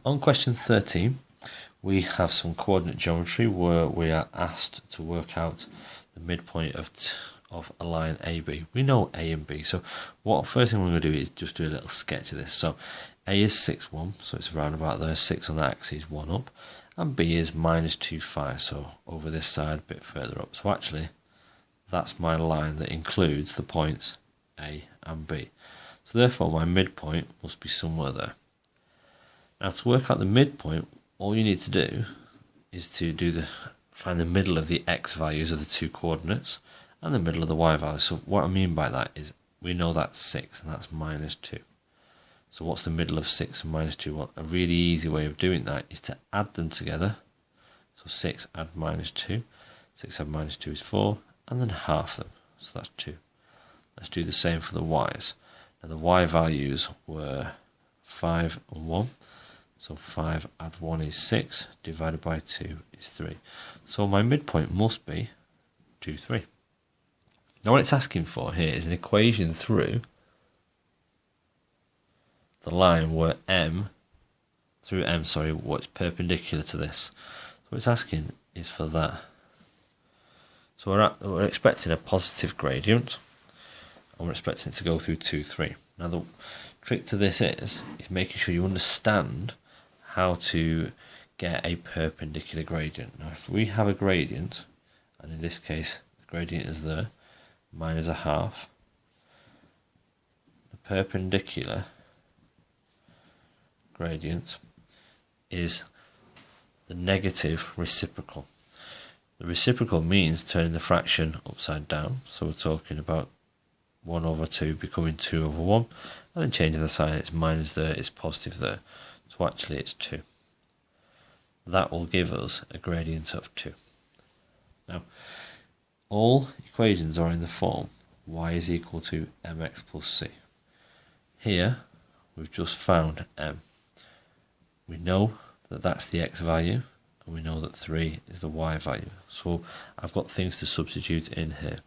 On question 13, we have some coordinate geometry where we are asked to work out the midpoint of a line AB. We know A and B, so first thing we're going to do is just do a little sketch of this. So A is 6, 1, so it's around about there, 6 on the axis, 1 up, and B is minus 2, 5, so over this side, a bit further up. So actually, that's my line that includes the points A and B. So therefore, my midpoint must be somewhere there. Now, to work out the midpoint, all you need to do is to find the middle of the x values of the two coordinates and the middle of the y values. So what I mean by that is we know that's 6 and that's minus 2. So what's the middle of 6 and minus 2? Well, a really easy way of doing that is to add them together. So 6 add minus 2. 6 add minus 2 is 4, and then half them. So that's 2. Let's do the same for the y's. Now the y values were 5 and 1. So 5 add 1 is 6, divided by 2 is 3. So my midpoint must be 2, 3. Now what it's asking for here is an equation through the line where what's perpendicular to this. So what it's asking is for that. So we're expecting a positive gradient, and we're expecting it to go through 2, 3. Now the trick to this is making sure you understand how to get a perpendicular gradient. Now if we have a gradient, and in this case the gradient is there, mine is a half, the perpendicular gradient is the negative reciprocal. The reciprocal means turning the fraction upside down, so we're talking about 1 over 2 becoming 2 over 1, and then changing the sign, it's minus there, it's positive there. So actually it's 2. That will give us a gradient of 2. Now, all equations are in the form y is equal to mx plus c. Here, we've just found m. We know that that's the x value, and we know that 3 is the y value. So I've got things to substitute in here.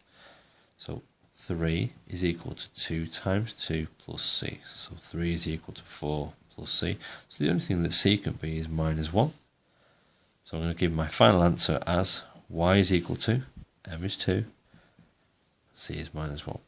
So 3 is equal to 2 times 2 plus c. So 3 is equal to 4 plus c. So the only thing that c can be is minus 1. So I'm going to give my final answer as y is equal to m is 2, c is minus 1.